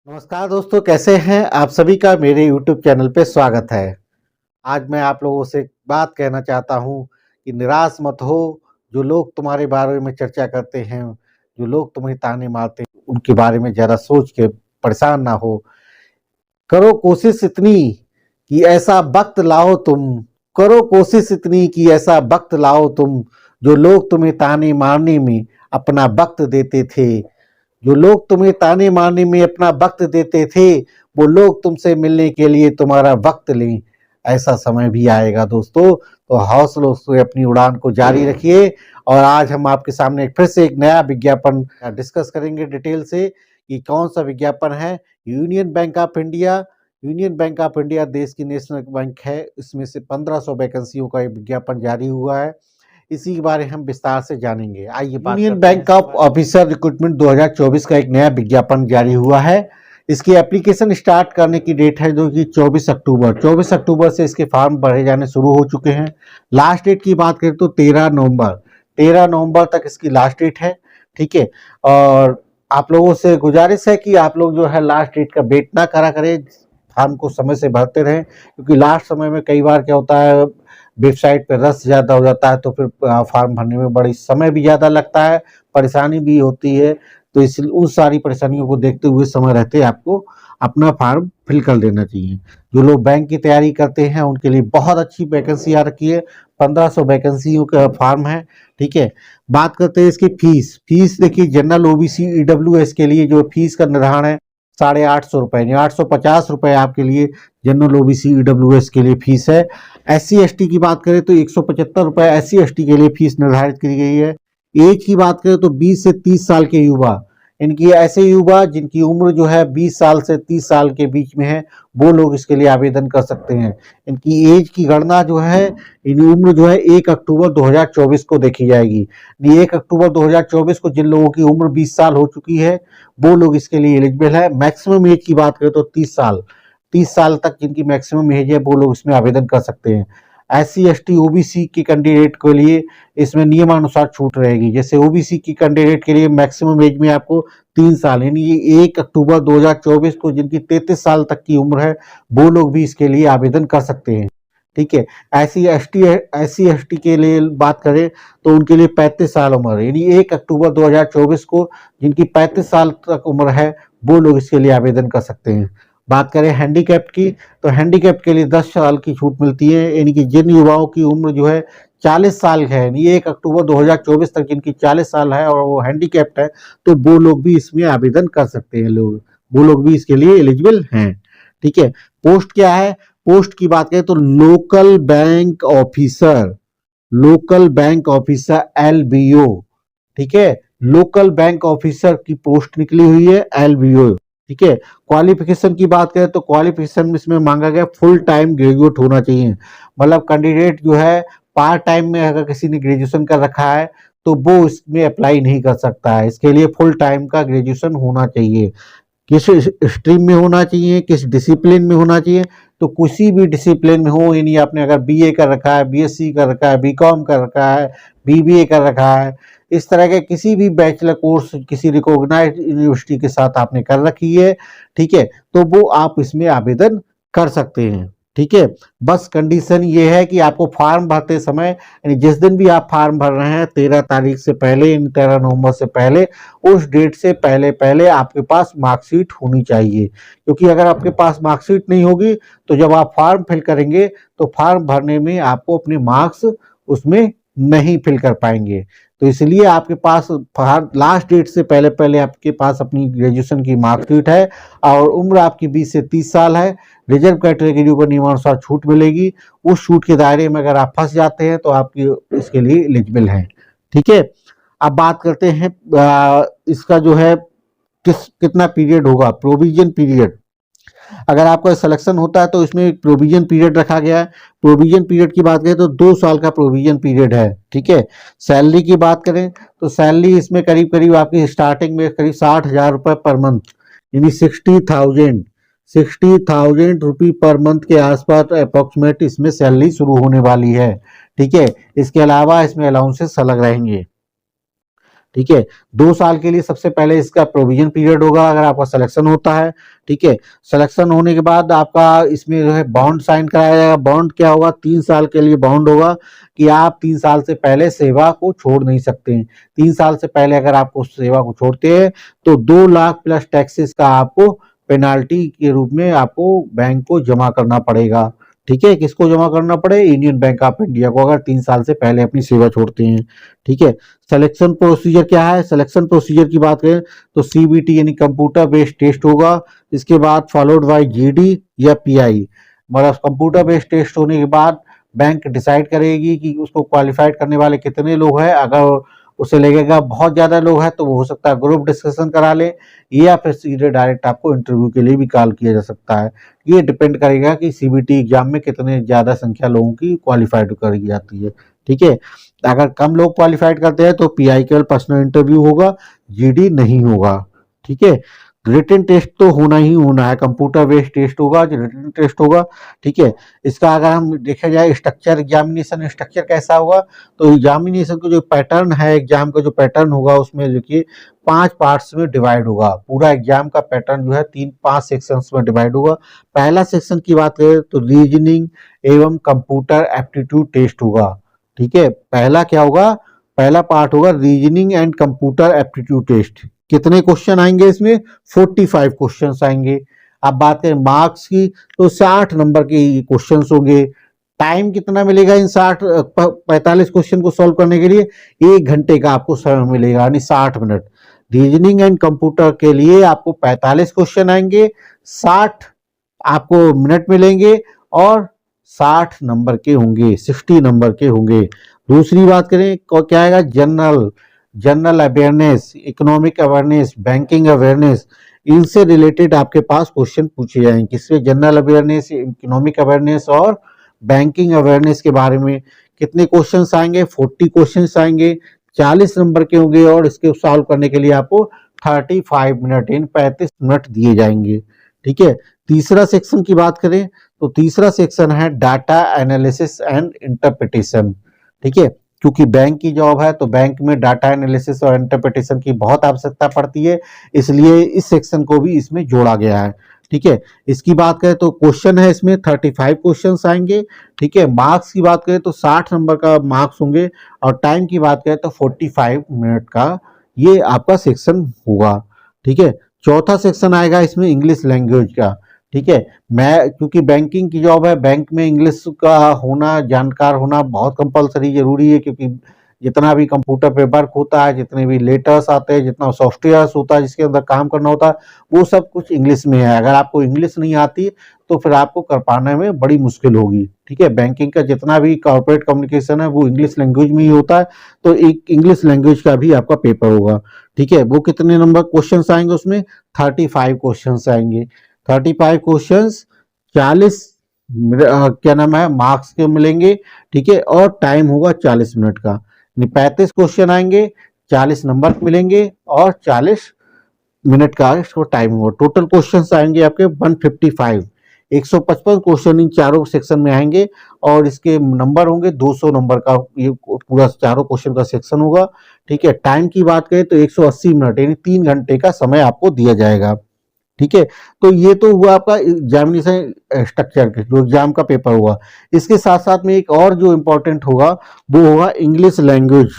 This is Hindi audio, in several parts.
नमस्कार दोस्तों, कैसे हैं आप सभी का मेरे YouTube चैनल पे स्वागत है। आज मैं आप लोगों से एक बात कहना चाहता हूँ कि निराश मत हो। जो लोग तुम्हारे बारे में चर्चा करते हैं, जो लोग तुम्हें ताने मारते हैं, उनके बारे में ज़रा सोच के परेशान ना हो। करो कोशिश इतनी कि ऐसा वक्त लाओ तुम, करो कोशिश इतनी कि ऐसा वक्त लाओ तुम, जो लोग तुम्हें ताने मारने में अपना वक्त देते थे। जो लोग तुम्हें ताने मारने में अपना वक्त देते थे, वो लोग तुमसे मिलने के लिए तुम्हारा वक्त लें। ऐसा समय भी आएगा दोस्तों। तो हौसलों से अपनी उड़ान को जारी रखिए। और आज हम आपके सामने फिर से एक नया विज्ञापन डिस्कस करेंगे डिटेल से कि कौन सा विज्ञापन है। Union bank of India. Union bank of India देश की नेशनल बैंक है। इसमें से 1500 वैकेंसियों का एक विज्ञापन जारी हुआ है। इसी के बारे में हम विस्तार से जानेंगे। आइए, union bank of officer recruitment 2024 का एक नया विज्ञापन जारी हुआ है। इसकी एप्लीकेशन स्टार्ट करने की डेट है जो कि 24 अक्टूबर। 24 अक्टूबर से इसके फॉर्म भरे जाने शुरू हो चुके हैं। लास्ट डेट की बात करें तो 13 नवंबर तक इसकी लास्ट डेट है। ठीक है। और आप लोगों से गुजारिश है कि आप लोग जो है लास्ट डेट का वेट ना करा करें, फॉर्म को समय से भरते रहें, क्योंकि लास्ट समय में कई बार क्या होता है, वेबसाइट पे रश ज़्यादा हो जाता है तो फिर फॉर्म भरने में बड़ी समय भी ज़्यादा लगता है, परेशानी भी होती है। तो इसलिए उन सारी परेशानियों को देखते हुए समय रहते आपको अपना फॉर्म फिल कर देना चाहिए। जो लोग बैंक की तैयारी करते हैं उनके लिए बहुत अच्छी वैकेंसी आ रखी है। 1500 वैकेंसियों का फॉर्म है। ठीक है। बात करते हैं इसकी फीस देखिए, जनरल ओबीसी ईडब्ल्यूएस के लिए जो फीस का निर्धारण है 850 रुपये, यानी 850 रुपये आपके लिए जनरल ओबीसी ईडब्ल्यूएस के लिए फीस है। SC ST की बात करें तो 175 रुपये SC ST के लिए फीस निर्धारित की गई है। एज की बात करें तो 20 से 30 साल के युवा, इनकी ऐसे युवा जिनकी उम्र जो है 20 साल से 30 साल के बीच में है, वो लोग इसके लिए आवेदन कर सकते हैं। इनकी एज की गणना जो है, इन उम्र जो है 1 अक्टूबर 2024 को देखी जाएगी। 1 अक्टूबर 2024 को जिन लोगों की उम्र 20 साल हो चुकी है वो लोग इसके लिए एलिजिबल है। मैक्सिमम एज की बात करें तो 30 साल तक जिनकी मैक्सिमम एज है वो लोग इसमें आवेदन कर सकते हैं। SC ST OBC के कैंडिडेट के लिए इसमें नियमानुसार छूट रहेगी। जैसे OBC की कैंडिडेट के लिए मैक्सिमम एज में आपको 3 साल, यानी 1 अक्टूबर 2024 को जिनकी 33 साल तक की उम्र है वो लोग भी इसके लिए आवेदन कर सकते हैं। ठीक है। SC ST के लिए बात करें तो उनके लिए 35 साल उम्र, यानी 1 अक्टूबर 2024 को जिनकी 35 साल तक उम्र है वो लोग इसके लिए आवेदन कर सकते हैं। बात करें हैंडीकैप्ड की तो हैंडीकैप्ड के लिए 10 साल की छूट मिलती है, यानी कि जिन युवाओं की उम्र जो है 40 साल है, यानी 1 अक्टूबर 2024 तक जिनकी 40 साल है और वो हैंडीकैप्ड है, तो वो लोग भी इसमें आवेदन कर सकते हैं। वो लोग भी इसके लिए एलिजिबल हैं। ठीक है। पोस्ट क्या है? पोस्ट की बात करें तो लोकल बैंक ऑफिसर LBO। ठीक है। लोकल बैंक ऑफिसर की पोस्ट निकली हुई है, LBO। ठीक है। क्वालिफिकेशन की बात करें तो क्वालिफिकेशन में इसमें मांगा गया फुल टाइम ग्रेजुएट होना चाहिए। मतलब कैंडिडेट जो है पार्ट टाइम में अगर किसी ने ग्रेजुएशन कर रखा है तो वो इसमें अप्लाई नहीं कर सकता है। इसके लिए फुल टाइम का ग्रेजुएशन होना चाहिए। किस स्ट्रीम में होना चाहिए, किस डिसिप्लिन में होना चाहिए, तो किसी भी डिसिप्लिन में हो, यानी आपने अगर BA कर रखा है, BSc कर रखा है, BCom कर रखा है, BBA कर रखा है, इस तरह के किसी भी बैचलर कोर्स किसी रिकॉग्नाइज्ड यूनिवर्सिटी के साथ आपने कर रखी है, ठीक है, तो वो आप इसमें आवेदन कर सकते हैं। ठीक है। बस कंडीशन ये है कि आपको फॉर्म भरते समय, यानी जिस दिन भी आप फॉर्म भर रहे हैं 13 तारीख से पहले, यानी 13 नवंबर से पहले, उस डेट से पहले पहले आपके पास मार्कशीट होनी चाहिए। क्योंकि अगर आपके पास मार्कशीट नहीं होगी तो जब आप फॉर्म फिल करेंगे तो फॉर्म भरने में आपको अपने मार्क्स उसमें नहीं फिल कर पाएंगे। तो इसलिए आपके पास लास्ट डेट से पहले पहले आपके पास अपनी ग्रेजुएशन की मार्कशीट है और उम्र आपकी 20 से 30 साल है। रिजर्व कैटेगरी को नियमानुसार छूट मिलेगी। उस छूट के दायरे में अगर आप फंस जाते हैं तो आपकी इसके लिए एलिजिबल हैं। ठीक है। अब बात करते हैं इसका जो है कितना पीरियड होगा, प्रोविजन पीरियड। अगर आपका सिलेक्शन होता है तो इसमें एक प्रोविजन पीरियड रखा गया है। प्रोविजन पीरियड की बात करें तो 2 साल का प्रोविजन पीरियड है। ठीक है। सैलरी की बात करें तो सैलरी इसमें करीब करीब आपकी स्टार्टिंग में करीब 60,000 रुपये पर मंथ, यानी 60,000 रुपये पर मंथ के आसपास अप्रोक्सीमेट इसमें सैलरी शुरू होने वाली है। ठीक है। इसके अलावा इसमें अलाउंसेस अलग रहेंगे। ठीक है। 2 साल के लिए सबसे पहले इसका प्रोविजन पीरियड होगा अगर आपका सिलेक्शन होता है। ठीक है। सिलेक्शन होने के बाद आपका इसमें जो है बॉन्ड साइन कराया जाएगा। बॉन्ड क्या होगा, 3 साल के लिए बॉन्ड होगा कि आप 3 साल से पहले सेवा को छोड़ नहीं सकते हैं। 3 साल से पहले अगर आप उस सेवा को छोड़ते हैं तो 2 लाख प्लस टैक्सेस का आपको पेनाल्टी के रूप में आपको बैंक को जमा करना पड़ेगा। ठीक है। किसको जमा करना पड़े, इंडियन बैंक ऑफ इंडिया को, अगर 3 साल से पहले अपनी सेवा छोड़ते हैं। ठीक है। सिलेक्शन प्रोसीजर क्या है, सिलेक्शन प्रोसीजर की बात करें तो सीबीटी यानी कंप्यूटर बेस्ड टेस्ट होगा। इसके बाद फॉलोड बाय जीडी या पीआई, मतलब कंप्यूटर बेस्ड टेस्ट होने के बाद बैंक डिसाइड करेगी कि उसको क्वालिफाइड करने वाले कितने लोग हैं। अगर उसे लगेगा बहुत ज्यादा लोग हैं तो वो हो सकता है ग्रुप डिस्कशन करा ले, या फिर सीधे डायरेक्ट आपको इंटरव्यू के लिए भी कॉल किया जा सकता है। ये डिपेंड करेगा कि सीबीटी एग्जाम में कितने ज्यादा संख्या लोगों की क्वालिफाइड करी जाती है। ठीक है। अगर कम लोग क्वालिफाइड करते हैं तो पीआई केवल पर्सनल इंटरव्यू होगा, जीडी नहीं होगा। ठीक है। रिटन टेस्ट तो होना ही होना है, कंप्यूटर बेस्ड टेस्ट होगा, जो रिटन टेस्ट होगा। ठीक है। इसका अगर हम देखा जाए स्ट्रक्चर, एग्जामिनेशन स्ट्रक्चर कैसा होगा, तो एग्जामिनेशन का जो पैटर्न है, एग्जाम का जो पैटर्न होगा उसमें देखिए 5 पार्ट्स में डिवाइड होगा। पूरा एग्जाम का पैटर्न जो है 3-5 सेक्शंस में डिवाइड होगा। पहला सेक्शन की बात करें तो रीजनिंग एवं कंप्यूटर एप्टीट्यूड टेस्ट होगा। ठीक है। पहला क्या होगा, पहला पार्ट होगा reasoning and computer aptitude test. कितने क्वेश्चन आएंगे इसमें, 45 क्वेश्चंस आएंगे। अब बात करें मार्क्स की तो 60 नंबर के क्वेश्चंस होंगे। टाइम कितना मिलेगा इन 45 क्वेश्चन को सॉल्व करने के लिए, 1 घंटे का आपको समय मिलेगा, यानी 60 मिनट। रीजनिंग एंड कंप्यूटर के लिए आपको 45 क्वेश्चन आएंगे, 60 आपको मिनट मिलेंगे और 60 नंबर के होंगे, 60 नंबर के होंगे। दूसरी बात करें क्या आएगा, general awareness, economic awareness, banking awareness, इनसे रिलेटेड आपके पास क्वेश्चन पूछे जाएंगे। किससे, जनरल अवेयरनेस, इकोनॉमिक अवेयरनेस और बैंकिंग अवेयरनेस के बारे में। कितने क्वेश्चंस आएंगे, 40 क्वेश्चंस आएंगे, 40 नंबर के होंगे और इसके सॉल्व करने के लिए आपको 35 मिनट इन 35 मिनट दिए जाएंगे। ठीक है। तीसरा सेक्शन की बात करें तो तीसरा सेक्शन है डाटा एनालिसिस एंड इंटरप्रिटेशन। ठीक है। क्योंकि बैंक की जॉब है तो बैंक में डाटा एनालिसिस और इंटरप्रिटेशन की बहुत आवश्यकता पड़ती है, इसलिए इस सेक्शन को भी इसमें जोड़ा गया है। ठीक है। इसकी बात करें तो क्वेश्चन है इसमें 35 क्वेश्चंस आएंगे। ठीक है। मार्क्स की बात करें तो 60 नंबर का मार्क्स होंगे और टाइम की बात करें तो 45 मिनट का ये आपका सेक्शन होगा। ठीक है। चौथा सेक्शन आएगा इसमें इंग्लिश लैंग्वेज का। ठीक है। मैं क्योंकि बैंकिंग की जॉब है, बैंक में इंग्लिश का होना, जानकार होना बहुत कंपलसरी जरूरी है, क्योंकि जितना भी कंप्यूटर पे वर्क होता है, जितने भी लेटर्स आते हैं, जितना सॉफ्टवेयर होता है जिसके अंदर काम करना होता है, वो सब कुछ इंग्लिश में है। अगर आपको इंग्लिश नहीं आती तो फिर आपको कर पाने में बड़ी मुश्किल होगी। ठीक है। बैंकिंग का जितना भी कॉर्पोरेट कम्युनिकेशन है वो इंग्लिश लैंग्वेज में ही होता है, तो एक इंग्लिश लैंग्वेज का भी आपका पेपर होगा। ठीक है। वो कितने नंबर क्वेश्चन आएंगे उसमें, 35 क्वेश्चन आएंगे। 35 क्वेश्चंस, 40 क्या नाम है मार्क्स के मिलेंगे। ठीक है। और टाइम होगा 40 मिनट का, 35 क्वेश्चन आएंगे, 40 नंबर मिलेंगे और 40 मिनट का इसको टाइम होगा। टोटल क्वेश्चंस आएंगे आपके 155, 155 क्वेश्चन इन चारों सेक्शन में आएंगे और इसके नंबर होंगे 200 नंबर का, ये पूरा चारों क्वेश्चन का सेक्शन होगा। ठीक है। टाइम की बात करें तो 180 मिनट यानी 3 घंटे का समय आपको दिया जाएगा। ठीक है। तो ये तो हुआ आपका एग्जामिनेशन स्ट्रक्चर के जो एग्जाम का पेपर हुआ। इसके साथ साथ में एक और जो इम्पोर्टेंट होगा वो होगा इंग्लिश लैंग्वेज।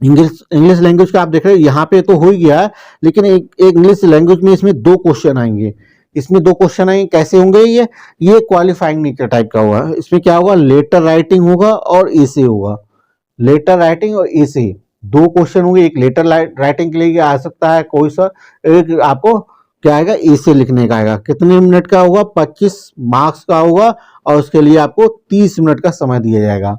इंग्लिश लैंग्वेज का आप देख रहे हैं यहाँ पे तो हो ही गया है, लेकिन एक इंग्लिश लैंग्वेज में इसमें 2 क्वेश्चन आएंगे। इसमें 2 क्वेश्चन आएंगे, कैसे होंगे ये क्वालिफाइंग नेचर टाइप का होगा। इसमें क्या होगा, लेटर राइटिंग होगा और एसे होगा। लेटर राइटिंग और एसे 2 क्वेश्चन होंगे। एक लेटर राइटिंग के लिए आ सकता है कोई सा, एक आपको क्या आएगा, एसे लिखने का आएगा। कितने मिनट का होगा, 25 मार्क्स का होगा और उसके लिए आपको 30 मिनट का समय दिया जाएगा।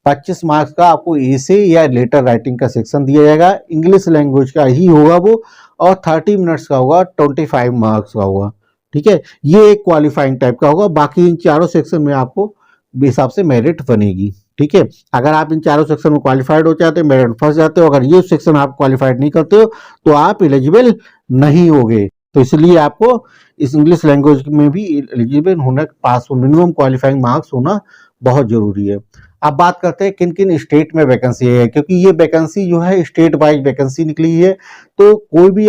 25 मार्क्स का आपको एसे या लेटर राइटिंग का सेक्शन दिया जाएगा, इंग्लिश लैंग्वेज का ही होगा वो, और 30 मिनट्स का होगा, 25 मार्क्स का होगा। ठीक है। ये एक क्वालिफाइंग टाइप का होगा। बाकी इन चारों सेक्शन में आपको हिसाब से मेरिट बनेगी। ठीक है। अगर आप इन चारों सेक्शन में क्वालिफाइड हो जाते हो, मेरिट फंस जाते हो, अगर ये सेक्शन आप क्वालिफाइड नहीं करते हो तो आप एलिजिबल नहीं होगे। तो इसलिए आपको इस इंग्लिश लैंग्वेज में भी एलिजिबल होना, पास मिनिमम क्वालिफाइंग मार्क्स होना बहुत ज़रूरी है। अब बात करते हैं किन-किन स्टेट में वैकेंसी है, क्योंकि ये वैकेंसी जो है स्टेट वाइज़ वैकेंसी निकली है, तो कोई भी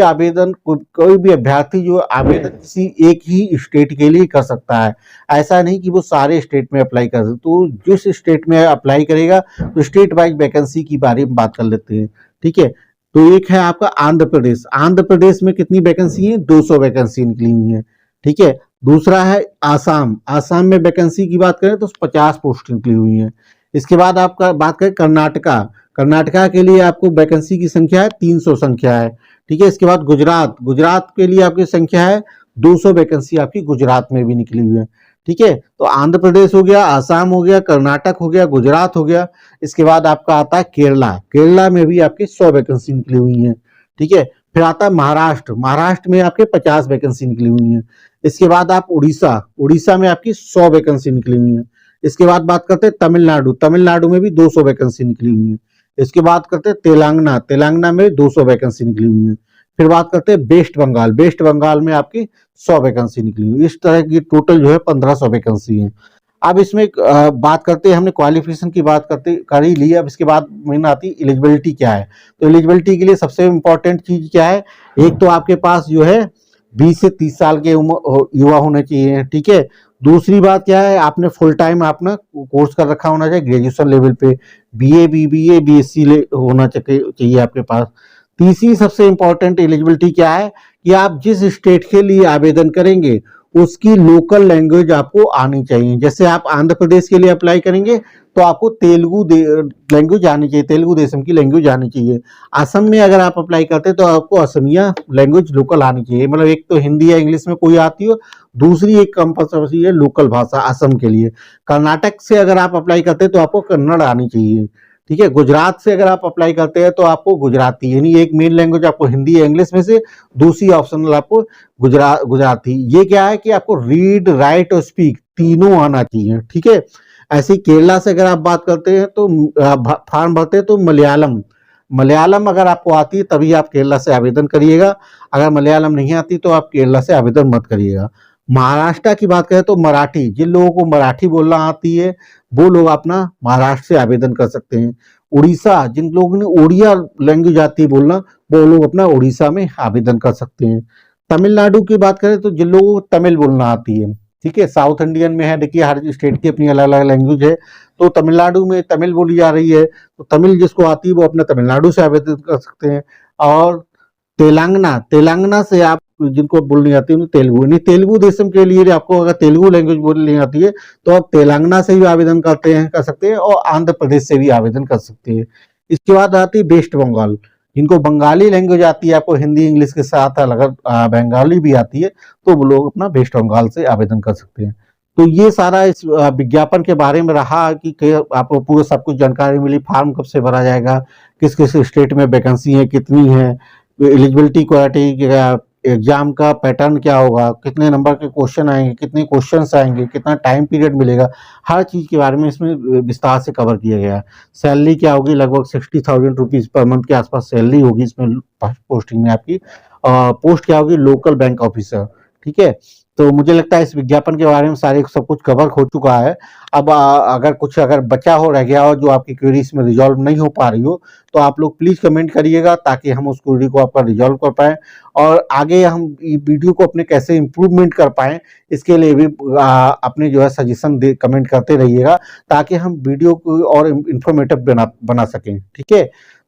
अभ्यर्थी जो आवेदन किसी एक ही स्टेट के लिए कर सकता है। ऐसा नहीं कि वो सारे स्टेट में अप्लाई कर सकते, तो जिस स्टेट में अप्लाई करेगा, तो स्टेट वाइज़ वैकेंसी के बारे में बात कर लेते हैं, ठीक है? तो एक है आपका आंध्र प्रदेश। आंध्र प्रदेश में कितनी वैकेंसी है? 200 वैकेंसी निकली हुई है, ठीक है? दूसरा है आसाम। आसाम में वैकेंसी की बात करें तो 50 पोस्ट निकली हुई हैं। इसके बाद आपका बात करें कर्नाटका। कर्नाटका के लिए आपको वैकेंसी की संख्या है 300 संख्या है, ठीक है? इसके बाद गुजरात। गुजरात के लिए आपकी संख्या है 200 वैकेंसी आपकी गुजरात में भी निकली हुई है, ठीक है? तो आंध्र प्रदेश हो गया, आसाम हो गया, कर्नाटक हो गया, गुजरात हो गया। इसके बाद आपका आता है केरला। केरला में भी आपकी 100 वैकेंसी निकली हुई है, ठीक है? फिर आता है महाराष्ट्र। महाराष्ट्र में आपके 50 वैकेंसी निकली हुई है। इसके बाद आप उड़ीसा। उड़ीसा में आपकी 100 वैकेंसी निकली हुई है। इसके बाद बात करते हैं तमिलनाडु। तमिलनाडु में भी 200 वैकेंसी निकली हुई है। इसके बाद करते हैं तेलंगाना। तेलंगाना में 200 वैकेंसी निकली हुई है। फिर बात करते हैं वेस्ट बंगाल। वेस्ट बंगाल में आपकी 100 वैकेंसी निकली हुई है। इस तरह की टोटल जो है 1500 वैकेंसी है। अब इसमें बात करते हैं, हमने क्वालिफिकेशन की बात करते कर ही ली। अब इसके बाद मेन आती है एलिजिबिलिटी क्या है। तो एलिजिबिलिटी के लिए सबसे इम्पोर्टेंट चीज क्या है? एक तो आपके पास जो है 20 से 30 साल के युवा होने चाहिए, ठीक है? दूसरी बात क्या है? आपने फुल टाइम अपना कोर्स कर रखा होना चाहिए, ग्रेजुएशन लेवल पे बीए, बीबीए, बीएससी होना चाहिए आपके पास। तीसरी सबसे इम्पोर्टेंट एलिजिबिलिटी क्या है कि आप जिस स्टेट के लिए आवेदन करेंगे उसकी लोकल लैंग्वेज आपको आनी चाहिए। जैसे आप आंध्र प्रदेश के लिए अप्लाई करेंगे तो आपको तेलुगु लैंग्वेज आनी चाहिए, तेलुगु देशम की लैंग्वेज आनी चाहिए। असम में अगर आप अप्लाई करते हैं तो आपको असमिया लैंग्वेज लोकल आनी चाहिए, मतलब एक तो हिंदी या इंग्लिश में कोई आती हो, दूसरी एक कंपल्सरी है लोकल भाषा असम के लिए। कर्नाटक से अगर आप अप्लाई करते हैं तो आपको कन्नड़ आनी चाहिए, ठीक है? गुजरात से अगर आप अप्लाई करते हैं तो आपको गुजराती, यानी एक मेन लैंग्वेज आपको हिंदी या इंग्लिश में से, दूसरी ऑप्शनल आपको गुजराती। ये क्या है कि आपको रीड, राइट और स्पीक तीनों आना चाहिए, ठीक है? ऐसे ही केरला से अगर आप बात करते हैं तो फॉर्म भरते हैं तो मलयालम। मलयालम अगर आपको आती है तभी आप केरला से आवेदन करिएगा। अगर मलयालम नहीं आती तो आप केरला से आवेदन मत करिएगा। महाराष्ट्र की बात करें तो मराठी। जिन लोगों को मराठी बोलना आती है वो लोग अपना महाराष्ट्र से आवेदन कर सकते हैं। उड़ीसा, जिन लोगों ने उड़िया लैंग्वेज आती है बोलना, वो लोग अपना उड़ीसा में आवेदन कर सकते हैं। तमिलनाडु की बात करें तो जिन लोगों को तमिल बोलना आती है, ठीक है? साउथ इंडियन में है, देखिए हर स्टेट की अपनी अलग अलग लैंग्वेज है। तो तमिलनाडु में तमिल बोली जा रही है, तो तमिल जिसको आती है वो अपने तमिलनाडु से आवेदन कर सकते हैं। और तेलंगाना, तेलंगाना से आप जिनको बोलनी आती है उन्हें तेलुगु, नहीं तेलुगु देशम के लिए आपको अगर तेलुगु लैंग्वेज बोलनी आती है तो आप तेलंगाना से भी आवेदन कर सकते हैं और आंध्र प्रदेश से भी आवेदन कर सकते हैं। इसके बाद आती है वेस्ट बंगाल। जिनको बंगाली लैंग्वेज आती है, आपको हिंदी इंग्लिश के साथ अगर बंगाली भी आती है तो वो लोग अपना वेस्ट बंगाल से आवेदन कर सकते हैं। तो ये सारा इस विज्ञापन के बारे में रहा कि आपको पूरा सब कुछ जानकारी मिली। फॉर्म कब से भरा जाएगा, किस किस स्टेट में वैकेंसी है, कितनी है, एलिजिबिलिटी क्राइटेरिया, एग्जाम का पैटर्न क्या होगा, कितने नंबर के क्वेश्चन आएंगे, कितने क्वेश्चंस आएंगे, कितना टाइम पीरियड मिलेगा, हर चीज़ के बारे में इसमें विस्तार से कवर किया गया है। सैलरी क्या होगी, लगभग 60,000 रुपीज़ पर मंथ के आसपास सैलरी होगी इसमें पोस्टिंग में आपकी। पोस्ट क्या होगी, लोकल बैंक ऑफिसर, ठीक है? तो मुझे लगता है इस विज्ञापन के बारे में सारे सब कुछ कवर हो चुका है। अब अगर बचा हो रह गया हो जो आपकी क्वेरी इसमें रिजॉल्व नहीं हो पा रही हो तो आप लोग प्लीज़ कमेंट करिएगा ताकि हम उस क्वेरी को आपका रिजॉल्व कर पाएँ और आगे हम वीडियो को अपने कैसे इम्प्रूवमेंट कर पाएँ इसके लिए भी अपने जो है सजेशन दे कमेंट करते रहिएगा ताकि हम वीडियो को और इन्फॉर्मेटिव बना सकें, ठीक है?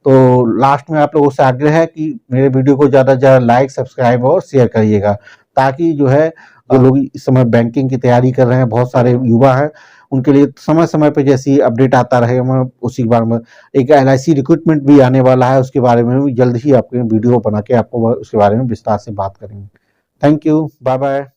तो लास्ट में आप लोगों से आग्रह है कि मेरे वीडियो को ज़्यादा से ज़्यादा लाइक, सब्सक्राइब और शेयर करिएगा ताकि जो है जो लोग इस समय बैंकिंग की तैयारी कर रहे हैं, बहुत सारे युवा हैं, उनके लिए समय समय पे जैसी अपडेट आता रहे, मैं उसी के बारे में एक LIC रिक्रूटमेंट भी आने वाला है, उसके बारे में भी जल्द ही आपके वीडियो बना के आपको उसके बारे में विस्तार से बात करेंगे। Thank you, bye bye.